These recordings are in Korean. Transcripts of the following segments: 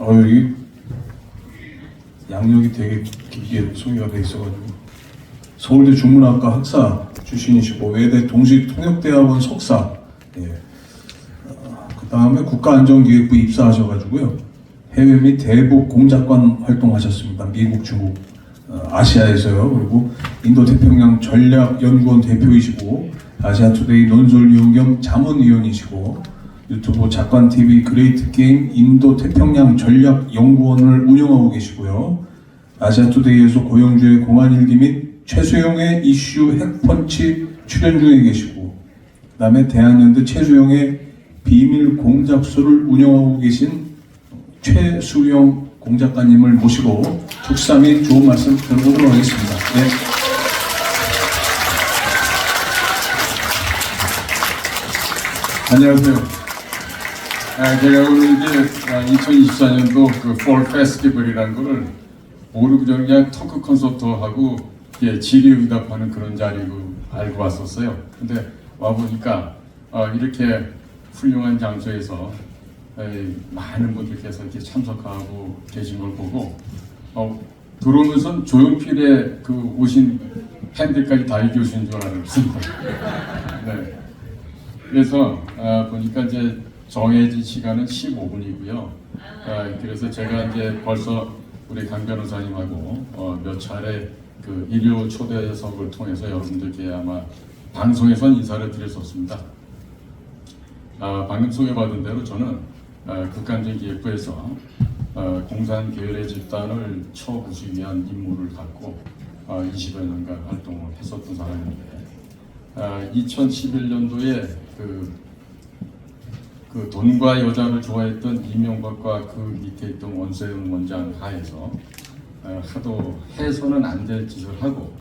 이 양력이 되게 길게 소개가 돼 있어가지고 서울대 중문학과 학사 출신이시고 외대 동시통역대학원 석사, 그 다음에 국가안전기획부 입사하셔가지고요 해외 및 대북 공작관 활동하셨습니다. 미국, 중국, 아시아에서요. 그리고 인도태평양 전략연구원 대표이시고 아시아투데이 논설위원 겸 자문위원이시고 유튜브 작관TV 그레이트 게임 인도태평양 전략연구원을 운영하고 계시고요. 아시아투데이에서 고영주의 공안일기 및 최수영의 이슈 핵펀치 출연 중에 계시고 그 다음에 대한연대 최수영의 비밀 공작소를 운영하고 계신 최수영 공작가님을 모시고 축사 및 좋은 말씀 들어보도록 하겠습니다. 네. 안녕하세요. 제가 오늘 이제 2024년도 그 폴 페스티벌이라는 거를 모르고 그냥 토크 콘서트하고 질의응답하는 그런 자리고 알고 왔었어요. 근데 와보니까 이렇게 훌륭한 장소에서 많은 분들께서 이렇게 참석하고 계신 걸 보고 들어오면서 조용필의 그 오신 팬들까지 다 이기 오신 줄 알았습니다. 네. 그래서 보니까 이제 정해진 시간은 15분이고요. 그래서 제가 이제 벌써 우리 강 변호사님하고 몇 차례 그 일요 초대석을 통해서 여러분들께 아마 방송에선 인사를 드렸었습니다. 방금 소개받은 대로 저는 국가안전기획부에서 공산 계열의 집단을 쳐부수기 위한 임무를 갖고 20여 년간 활동을 했었던 사람인데 2011년도에 그 돈과 여자를 좋아했던 이명박과 그 밑에 있던 원세훈 원장 하에서 하도 해서는 안 될 짓을 하고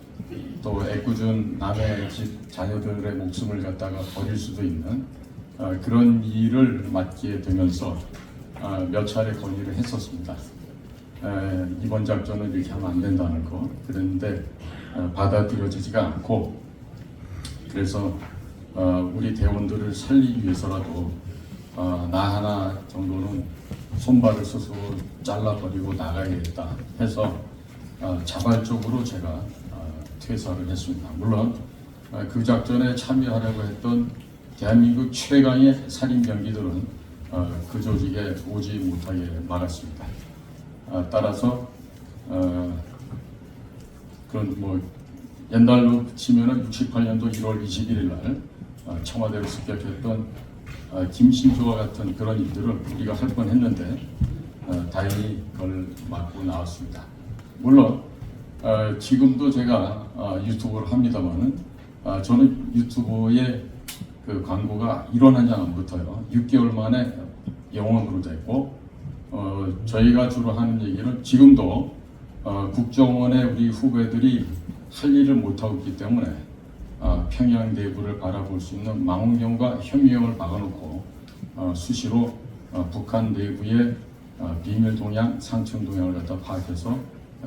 또 애꿎은 남의 집 자녀들의 목숨을 갖다가 버릴 수도 있는 그런 일을 맡게 되면서 몇 차례 건의를 했었습니다. 이번 작전은 이렇게 하면 안 된다는 거. 그랬는데 받아들여지지가 않고 그래서 우리 대원들을 살리기 위해서라도 나 하나 정도는 손발을 스스로 잘라버리고 나가야겠다 해서 자발적으로 제가 퇴사를 했습니다. 물론 그 작전에 참여하려고 했던 대한민국 최강의 살인병기들은 그 조직에 오지 못하게 막았습니다. 따라서 그런 뭐 옛날로 치면은 68년도 1월 21일 날 청와대로 습격했던 김신조와 같은 그런 일들을 우리가 할 뻔했는데 다행히 그걸 막고 나왔습니다. 물론 지금도 제가 유튜브를 합니다만은 저는 유튜브에 그 광고가 1원 한 장 안 붙어요. 6개월 만에 영원으로 됐고 저희가 주로 하는 얘기는 지금도 국정원의 우리 후배들이 할 일을 못하고 있기 때문에 평양 내부를 바라볼 수 있는 망원경과 현미경을 박아놓고 수시로 북한 내부의 비밀 동향, 상층 동향을 갖다 파악해서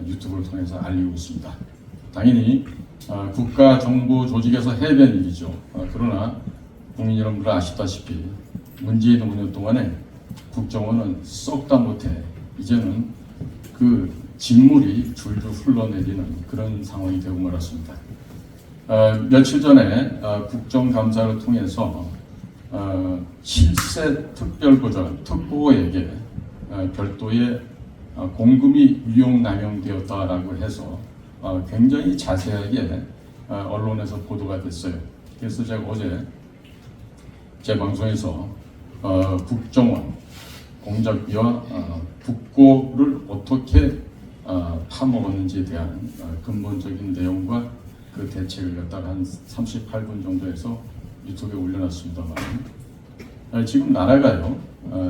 유튜브를 통해서 알리고 있습니다. 당연히 국가 정보 조직에서 해외된 일이죠. 그러나 국민 여러분들 아시다시피 문재인 5년 동안에 국정원은 썩 다 못해 이제는 그 직물이 줄줄 흘러내리는 그런 상황이 되고 말았습니다. 며칠 전에 국정감사를 통해서 실세 특별보좌관 특보에게 별도의 공금이 유용남용되었다라고 해서 굉장히 자세하게 언론에서 보도가 됐어요. 그래서 제가 어제 제 방송에서 국정원 공작비와 국고를 어떻게 파먹었는지에 대한 근본적인 내용과 그 대책을 갖다가 한 38분 정도에서 유튜브에 올려놨습니다만 지금 나라가요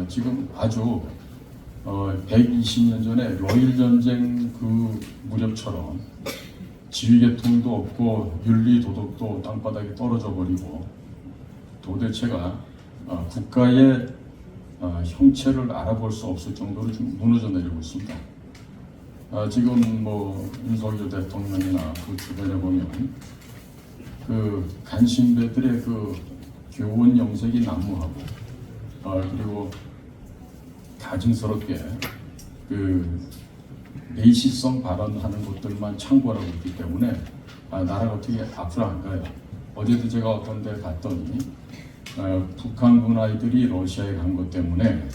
지금 아주 120년 전에 러일 전쟁 그 무렵처럼 지휘계통도 없고 윤리 도덕도 땅바닥에 떨어져 버리고 도대체가 국가의 형체를 알아볼 수 없을 정도로 좀 무너져 내리고 있습니다. 지금 뭐 윤석열 대통령이나 그 주변에 보면 그 간신배들의 그 교원 영색이 난무하고 그리고 가증스럽게 그 내시성 발언하는 것들만 참고하고 있기 때문에 나라가 어떻게 앞으로 안 가요. 어제도 제가 어떤 데 갔더니 북한군 아이들이 러시아에 간 것 때문에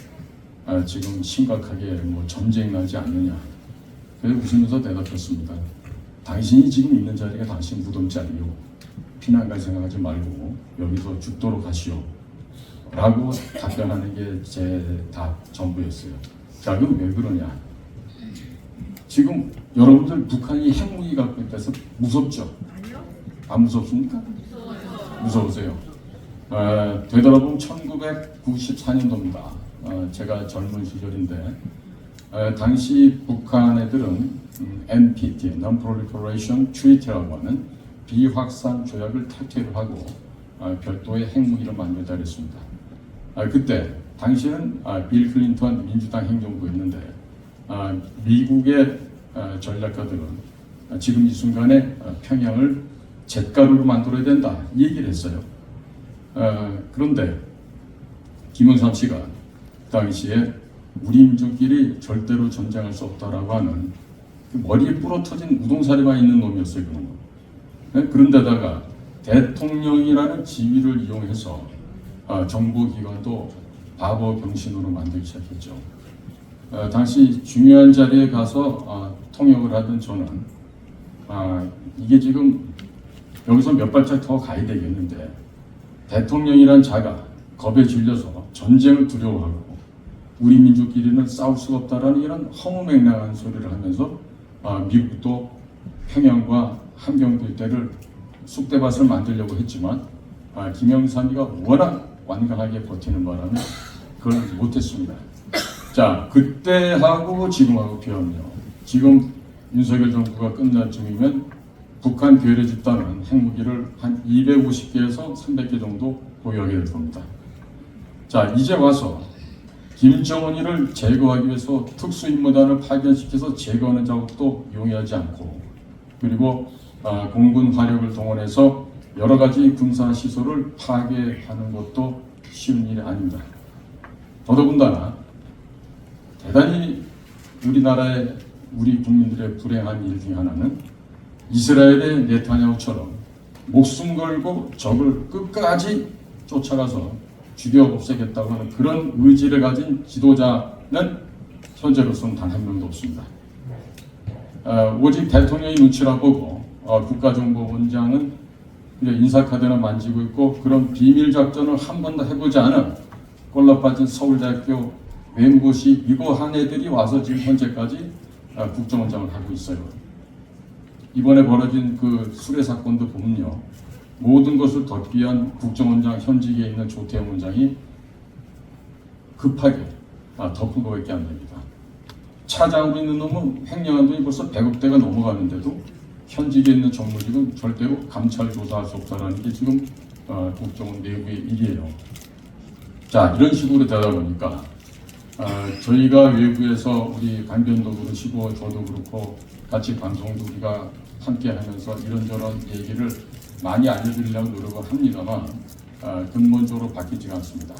지금 심각하게 뭐 전쟁 나지 않느냐. 그래서 웃으면서 대답했습니다. 당신이 지금 있는 자리가 당신 무덤 자리요. 피난 갈 생각하지 말고 여기서 죽도록 하시오. 라고 답변하는 게 제 답 전부였어요. 자, 그럼 왜 그러냐? 지금 여러분들 북한이 핵무기 갖고 있다서 무섭죠? 아니요. 안 무섭습니까? 무서우세요. 되돌아보면 1994년도입니다. 제가 젊은 시절인데 당시 북한 애들은 NPT, Non-Proliferation Treaty라고 하는 비확산 조약을 탈퇴를 하고 별도의 핵무기를 만들자 했습니다. 그때 당시는 빌 클린턴 민주당 행정부였는데 미국의 전략가들은 지금 이 순간에 평양을 잿가루로 만들어야 된다 이 얘기를 했어요. 그런데 김영삼 씨가 당시에 우리 민족끼리 절대로 전쟁할 수 없다라고 하는 그 머리에 부러터진 우동사리가 있는 놈이었어요. 그런데다가 대통령이라는 지위를 이용해서 정보기관도 바보 병신으로 만들기 시작했죠. 당시 중요한 자리에 가서 통역을 하던 저는 이게 지금 여기서 몇 발짝 더 가야 되겠는데 대통령이란 자가 겁에 질려서 전쟁을 두려워하고 우리 민족끼리는 싸울 수가 없다라는 이런 허무맹랑한 소리를 하면서 미국도 평양과 함경도 일대를 쑥대밭을 만들려고 했지만 김영삼이가 워낙 완강하게 버티는 바람에 그걸 못했습니다. 자, 그때하고 지금하고 비하면요. 지금 윤석열 정부가 끝날 쯤이면 북한 괴뢰 집단은 핵무기를 한 250개에서 300개 정도 보유하게 될 겁니다. 자, 이제 와서 김정은이를 제거하기 위해서 특수임무단을 파견시켜서 제거하는 작업도 용이하지 않고 그리고 공군 화력을 동원해서 여러 가지 군사시설을 파괴하는 것도 쉬운 일이 아닙니다. 더더군다나 대단히 우리나라의 우리 국민들의 불행한 일 중 하나는 이스라엘의 네타냐후처럼 목숨 걸고 적을 끝까지 쫓아가서 죽여 없애겠다고 하는 그런 의지를 가진 지도자는 현재로서는 단 한 명도 없습니다. 오직 대통령이 눈치를 보고 국가정보원장은 인사카드나 만지고 있고 그런 비밀 작전을 한 번도 해보지 않은 꼴라 빠진 서울대학교 외무고시 이거한 애들이 와서 지금 현재까지 국정원장을 하고 있어요. 이번에 벌어진 그 수뢰 사건도 보면요. 모든 것을 덮기 위한 국정원장 현직에 있는 조태영 원장이 급하게 덮은 것밖에 안 됩니다. 차장으로 있는 놈은 횡령한 돈이 벌써 100억대가 넘어가는데도 현직에 있는 정무직은 절대로 감찰 조사할 수 없다는 게 지금 국정원 내부의 일이에요. 자, 이런 식으로 되다 보니까 저희가 외부에서 우리 강변도 그러시고 저도 그렇고 같이 방송도 우리가 함께 하면서 이런저런 얘기를 많이 알려드리려고 노력을 합니다만 근본적으로 바뀌지가 않습니다.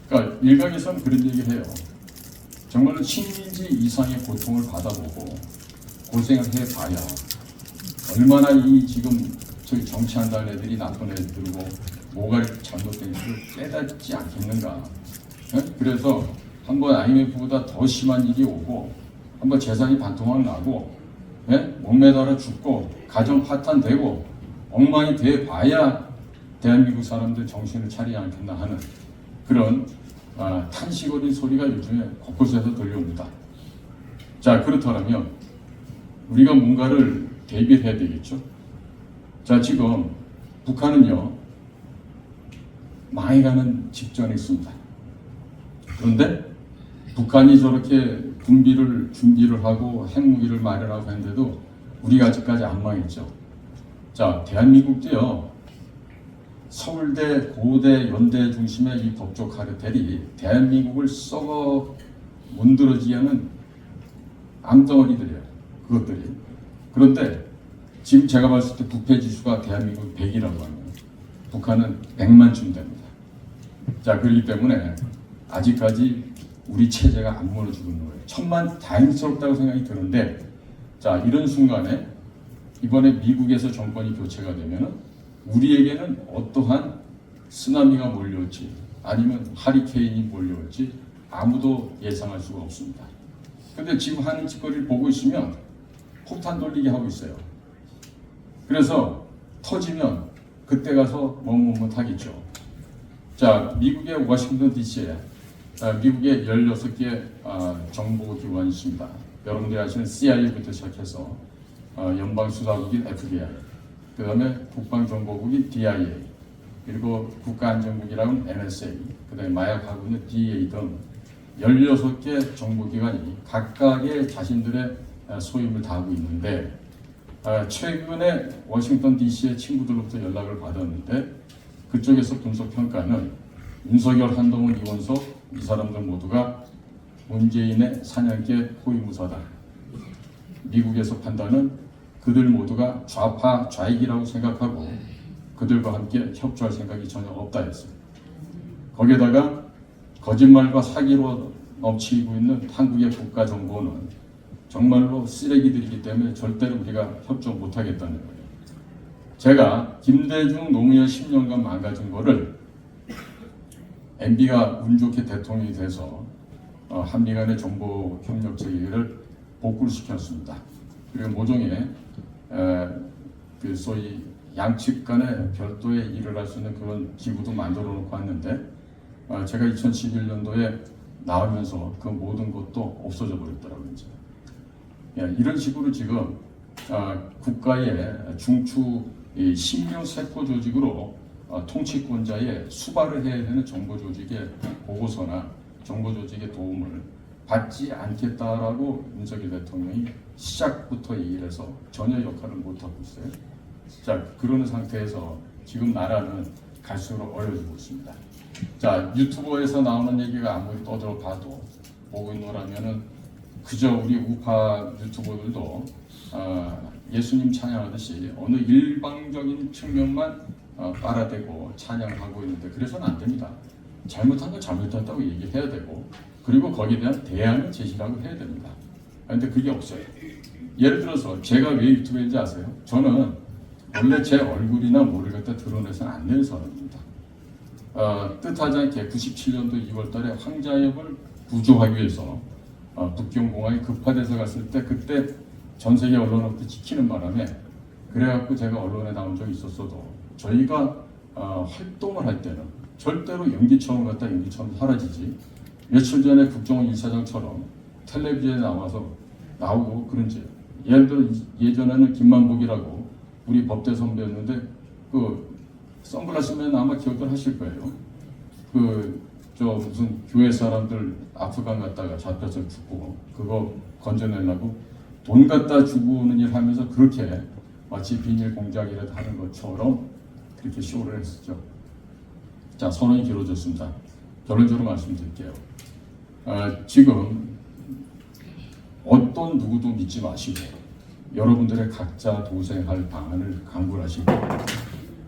그러니까 일각에서는 그런 얘기를 해요. 정말로 식민지 이상의 고통을 받아보고 고생을 해봐야 얼마나 이 지금 저희 정치한다는 애들이 나쁜 애들이고 뭐가 잘못된 것을 깨닫지 않겠는가. 그래서 한번 IMF보다 더 심한 일이 오고 한번 재산이 반토막 나고 목매달아 죽고 가정 파탄되고 엉망이 돼봐야 대한민국 사람들 정신을 차리지 않겠나 하는 그런 탄식 어린 소리가 요즘에 곳곳에서 들려옵니다. 자, 그렇다면 우리가 뭔가를 대비해야 되겠죠. 자, 지금 북한은요 망해가는 직전에 있습니다. 그런데 북한이 저렇게 군비를 준비를 하고 핵무기를 마련하고 했는데도 우리가 아직까지 안 망했죠. 자, 대한민국도요 서울대, 고대, 연대 중심의 이 법조 카르텔이 대한민국을 썩어 문드러지게 하는 암덩어리들이에요. 그것들이. 그런데 지금 제가 봤을 때 부패지수가 대한민국 100이라고 하면 북한은 100만쯤 됩니다. 자, 그렇기 때문에 아직까지 우리 체제가 안 무너지고 있는 거예요. 천만 다행스럽다고 생각이 드는데, 자, 이런 순간에 이번에 미국에서 정권이 교체가 되면 우리에게는 어떠한 쓰나미가 몰려올지 아니면 하리케인이 몰려올지 아무도 예상할 수가 없습니다. 근데 지금 하는 짓거리를 보고 있으면 폭탄 돌리게 하고 있어요. 그래서 터지면 그때 가서 머뭇머뭇하겠죠. 자, 미국의 워싱턴 DC에 미국의 16개 정보기관이 있습니다. 여러분들이 아시는 CIA부터 시작해서 연방수사국인 FBI, 그 다음에 국방정보국인 DIA, 그리고 국가안전국이라는 NSA, 그 다음에 마약하고는 DEA 등 16개 정보기관이 각각의 자신들의 소임을 다하고 있는데, 최근에 워싱턴 DC의 친구들로부터 연락을 받았는데 그쪽에서 분석평가는 윤석열, 한동훈, 이원석 이 사람들 모두가 문재인의 사냥개 호위무사다. 미국에서 판단은 그들 모두가 좌파 좌익이라고 생각하고 그들과 함께 협조할 생각이 전혀 없다 했어요. 거기에다가 거짓말과 사기로 넘치고 있는 한국의 국가정보는 정말로 쓰레기들이기 때문에 절대로 우리가 협조 못하겠다는 거예요. 제가 김대중 노무현 10년간 망가진 거를 MB가 운 좋게 대통령이 돼서 한미 간의 정보 협력 체계를 복구를 시켰습니다. 그리고 모종의 그 소위 양측 간의 별도의 일을 할 수 있는 그런 기구도 만들어 놓고 왔는데, 제가 2011년도에 나오면서 그 모든 것도 없어져 버렸더라고요. 이런 식으로 지금 국가의 중추 신묘세포 조직으로 통치권자의 수발을 해야 되는 정보조직의 보고서나 정보조직의 도움을 받지 않겠다라고 윤석열 대통령이 시작부터 얘기를 해서 전혀 역할을 못하고 있어요. 자, 그런 상태에서 지금 나라는 갈수록 어려워지고 있습니다. 자, 유튜버에서 나오는 얘기가 아무리 떠들어봐도 보고 있노라면은 그저 우리 우파 유튜버들도 예수님 찬양하듯이 어느 일방적인 측면만 빨아대고 찬양하고 있는데 그래서는 안 됩니다. 잘못한 건 잘못했다고 얘기해야 되고, 그리고 거기에 대한 대안을 제시하고 해야 됩니다. 그런데 그게 없어요. 예를 들어서 제가 왜 유튜브인지 아세요? 저는 원래 제 얼굴이나 뭐를 갖다 드러내서는 안 되는 사람입니다. 뜻하지 않게 97년도 2월 달에 황자엽을 구조하기 위해서 북경공항에 급파돼서 갔을 때 그때 전 세계 언론부터 지키는 바람에 그래갖고 제가 언론에 나온 적이 있었어도 저희가 활동을 할 때는 절대로 연기처럼 갔다 연기처럼 사라지지, 며칠 전에 국정원 1사장처럼 텔레비전에 나오고 그런지, 예를 들어 예전에는 김만복이라고 우리 법대 선배였는데 그 선글라스면 아마 기억들 하실 거예요. 저 무슨 교회 사람들 아프간 갔다가 잡혀서 죽고 그거 건져내려고 돈 갖다 주고 오는 일 하면서 그렇게 마치 비밀 공작이라도 하는 것처럼 그렇게 쇼를 했었죠. 자, 선언이 길어졌습니다. 결론적으로 말씀드릴게요. 지금 어떤 누구도 믿지 마시고 여러분들의 각자 도생할 방안을 강구를 하시고,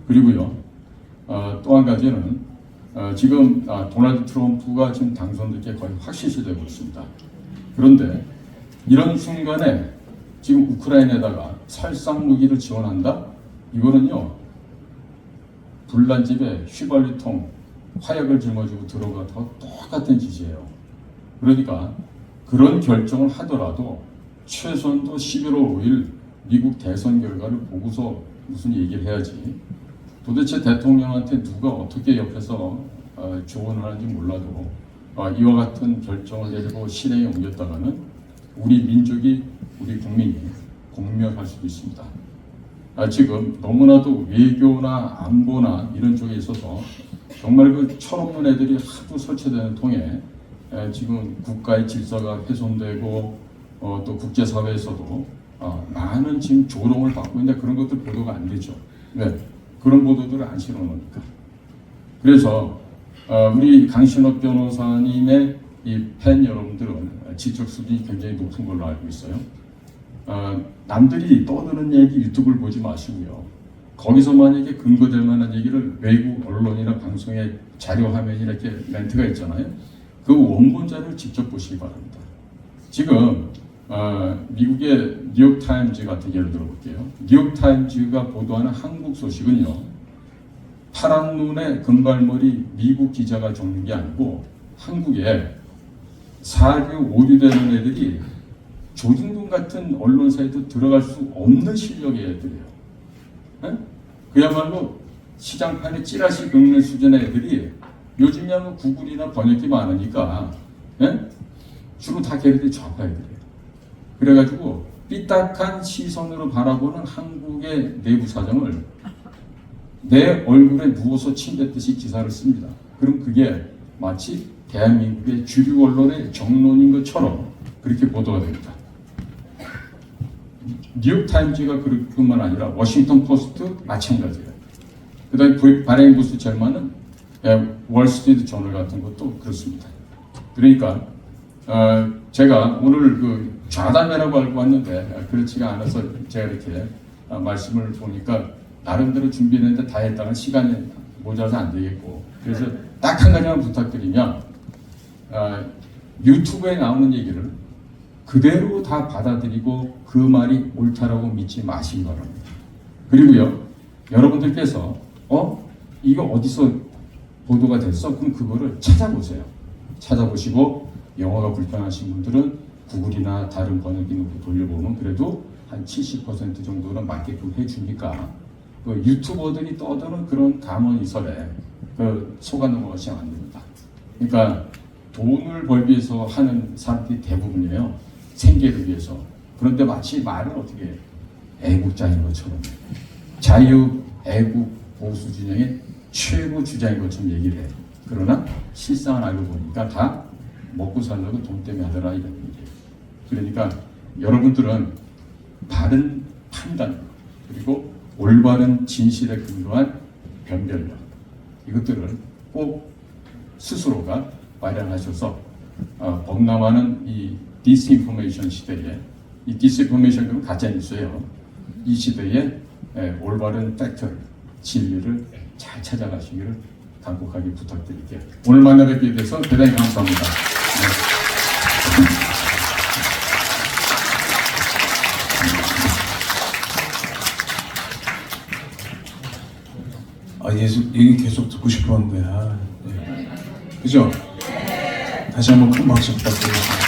그리고요 또 한 가지는 지금 도널드 트럼프가 지금 당선될 게 거의 확실시되고 있습니다. 그런데 이런 순간에 지금 우크라이나에다가 살상 무기를 지원한다? 이거는요 불난집에 휘발유통 화약을 짊어지고 들어가도 똑같은 짓이에요. 그러니까 그런 결정을 하더라도 최소한도 11월 5일 미국 대선 결과를 보고서 무슨 얘기를 해야지, 도대체 대통령한테 누가 어떻게 옆에서 조언을 하는지 몰라도 이와 같은 결정을 내리고 실행에 옮겼다가는 우리 민족이, 우리 국민이 공멸할 수도 있습니다. 지금 너무나도 외교나 안보나 이런 쪽에 있어서 정말 그 철없는 애들이 하도 설치되는 통에 지금 국가의 질서가 훼손되고 또 국제사회에서도 많은 지금 조롱을 받고 있는데 그런 것들 보도가 안 되죠. 왜? 그런 보도들을 안 실어놓으니까. 그래서 우리 강신업 변호사님의 이 팬 여러분들은 지적 수준이 굉장히 높은 걸로 알고 있어요. 남들이 떠드는 얘기 유튜브를 보지 마시고요. 거기서 만약에 근거될 만한 얘기를 외국 언론이나 방송에 자료 화면이 이렇게 멘트가 있잖아요. 그 원본자를 직접 보시기 바랍니다. 지금 미국의 뉴욕타임즈 같은 예를 들어볼게요. 뉴욕타임즈가 보도하는 한국 소식은요, 파란 눈에 금발머리 미국 기자가 적는 게 아니고 한국에 4류, 5류 되는 애들이 조중동 같은 언론사에도 들어갈 수 없는 실력의 애들이에요. 에? 그야말로 시장판에 찌라시 긁는 수준의 애들이 요즘이야 뭐 구글이나 번역기 많으니까 주로 다 걔네들이 좌파 애들이에요. 그래가지고 삐딱한 시선으로 바라보는 한국의 내부 사정을 내 얼굴에 누워서 침뱉듯이 기사를 씁니다. 그럼 그게 마치 대한민국의 주류 언론의 정론인 것처럼 그렇게 보도가 됩니다. 뉴욕타임즈가 그뿐만 아니라 워싱턴 포스트 마찬가지예요. 그 다음에 바레인부스 절마는 월스트리트 저널 같은 것도 그렇습니다. 그러니까 제가 오늘 그 좌담회라고 알고 왔는데 그렇지가 않아서 제가 이렇게 말씀을 보니까 나름대로 준비했는데 다 했다가 시간이 모자라서 안 되겠고, 그래서 딱 한 가지만 부탁드리면 유튜브에 나오는 얘기를 그대로 다 받아들이고 그 말이 옳다라고 믿지 마시기 바랍니다. 그리고요, 여러분들께서 이거 어디서 보도가 됐어? 그럼 그거를 찾아보세요. 찾아보시고 영어가 불편하신 분들은 구글이나 다른 번역기로 돌려보면 그래도 한 70% 정도는 맞게끔 해주니까 그 유튜버들이 떠드는 그런 감언이설에 속아 넘어가시면 안 됩니다. 그러니까 돈을 벌기 위해서 하는 사람들이 대부분이에요. 생계를 위해서. 그런데 마치 말을 어떻게 해? 애국자인 것처럼 자유, 애국, 보수 진영의 최고 주장인 것처럼 얘기를 해요. 그러나 실상을 알고 보니까 다 먹고 살려고 돈 때문에 하더라 이런 얘기예요. 그러니까 여러분들은 바른 판단 그리고 올바른 진실에 근거한 변별력 이것들을 꼭 스스로가 마련하셔서 범람하는 이 디스인포메이션 시대에 이 디스인포메이션은 가짜 뉴스예요. 이 시대에 올바른 팩트 진리를 잘 찾아가시기를 간곡하게 부탁드릴게요. 오늘 만나 뵙게 돼서 대단히 감사합니다. 얘기 계속 듣고 싶었는데, 그죠? 다시 한번 큰 박수 부탁드리겠습니다.